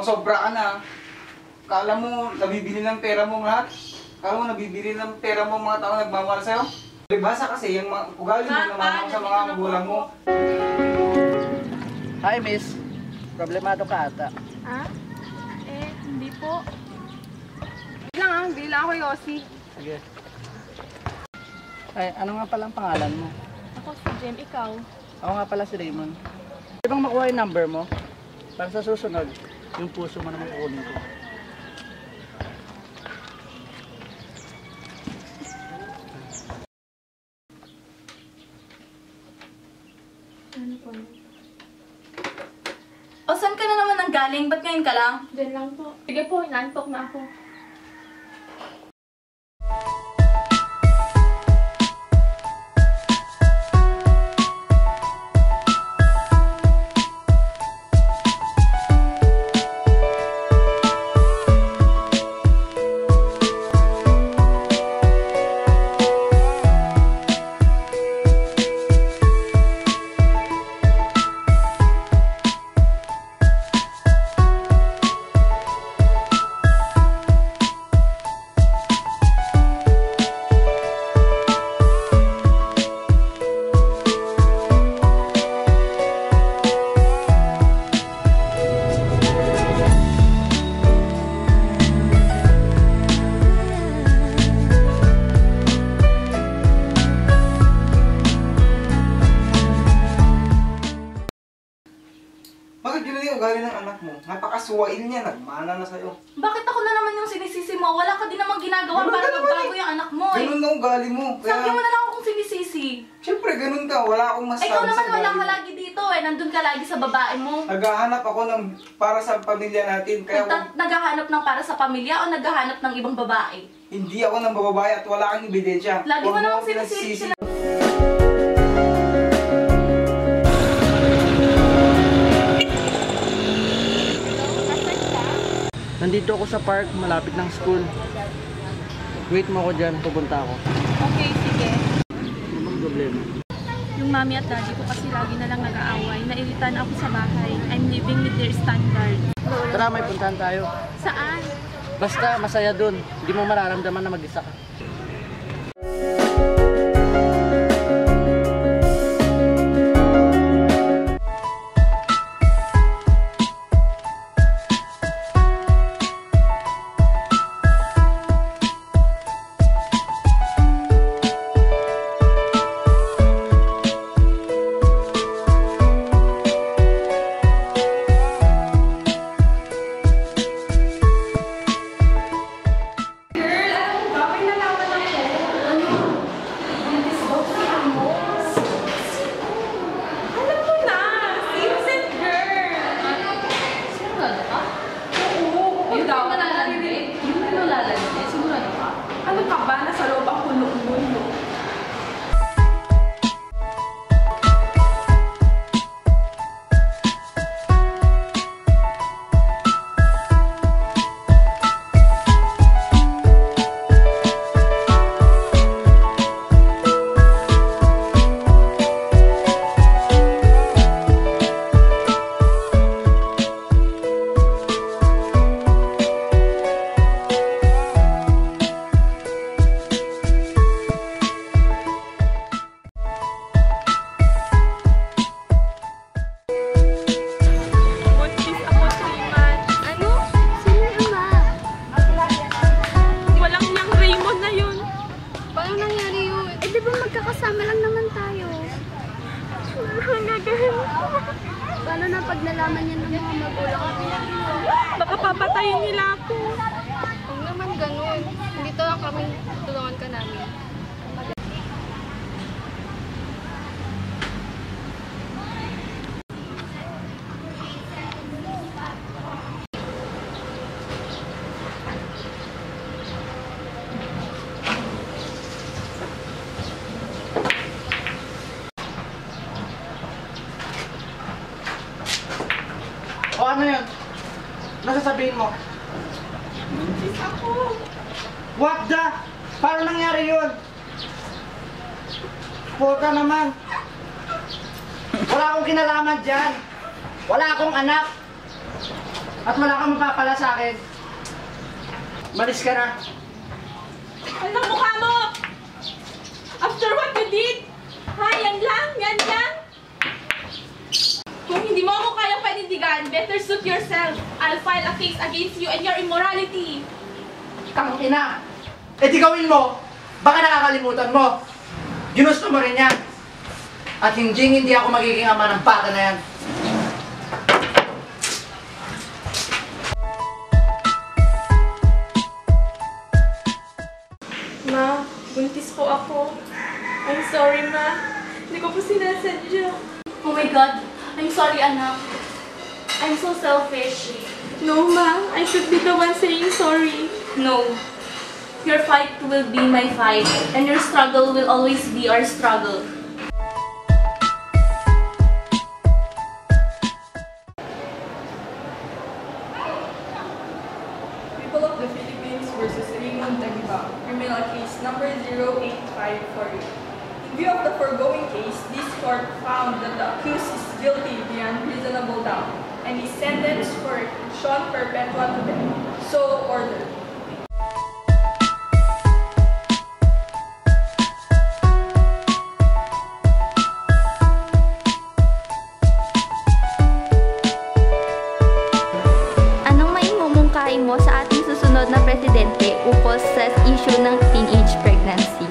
Sumasobra ka na. Kala mo, nabibili ng pera mo lahat? Kala mo, nabibili ng pera mo mga tao nagmamahal sa'yo? Basa kasi yung mga ugali mo naman sa mga magulang mo. Hi, miss. Problemado ka ata. Ha? Hindi po. Hindi lang ako Yossi. Sige. Ay, ano nga pala ang pangalan mo? Ako si Jem, ikaw? Ako nga pala si Raymond. Pwede bang makuha yung number mo? Para sa susunod, yung puso mo naman kukunin ko. Ano po? O, saan ka na naman nanggaling? Ba't ngayon ka lang? Diyan lang po. Sige po, inaantok na ako. Bakit yun yung ugali ng anak mo? Napakasuwain niya, nagmana na sa'yo. Bakit ako na naman yung sinisisi mo? Wala ka din namang ginagawa Ganun para ka naman magbago yung anak mo eh. Ganun na ugali mo. Sabi mo na lang akong sinisisi. Siyempre, ganun ka. Wala akong masasabi Ikaw naman sa wala ugali ka mo. lagi dito eh. Nandun ka lagi sa babae mo. Naghahanap ako ng para sa pamilya natin. Kaya Naghahanap ng para sa pamilya o naghahanap ng ibang babae? hindi ako ng bababae at wala kang ebidensya. Lagi mo Huwag namang akong sinisisi. Nandito ako sa park, malapit ng school. Wait mo ako dyan, pupunta ako. Okay, sige. Ano bang problema? Yung mami at daddy ko kasi lagi na lang nag-aaway. Nairitan ako sa bahay. I'm living with their standard. Tara, may puntahan tayo. Saan? Basta, masaya dun. Hindi mo mararamdaman na mag-isa ka. Ano ka ba? Nasa loob ang kulong-ulo. Magkakasama lang naman tayo. Paano na pag nalaman niya ng mga magulang kami? Baka papatayin nila ako. Huwag naman ganun. Dito lang kami, tulungan ka namin. O ano yun? Ano sasabihin mo? Buntis ako. What the? Paano nangyari yun? Puta naman. Wala akong kinalaman dyan. Wala akong anak. At wala kang mapapala sa akin. Malis ka na. Anong mukha mo? After what you did? Ha? Yan lang? Yan lang? Kung hindi mo ako kayang panindigan, better suit yourself. I'll file a case against you and your immorality. Tang ina! Eh di gawin mo! Baka nakakalimutan mo! Ginusto mo rin yan! At hindi ako magiging ama ng bata na yan. Ma, buntis po ako. I'm sorry, Ma. Hindi ko po sinasadya. Oh my God. I'm sorry, anak. I'm so selfish. No, Ma. I should be the one saying sorry. No. Your fight will be my fight, and your struggle will always be our struggle. People of the Philippines versus Raymond Tagiba, criminal case number 08548. In view of the foregoing case, this court found that the accused is guilty beyond reasonable doubt and is sentenced for Sean perpetua to death. So ordered. Anong maimumungkahi mo sa ating susunod na presidente ukol sa issue ng teenage pregnancy?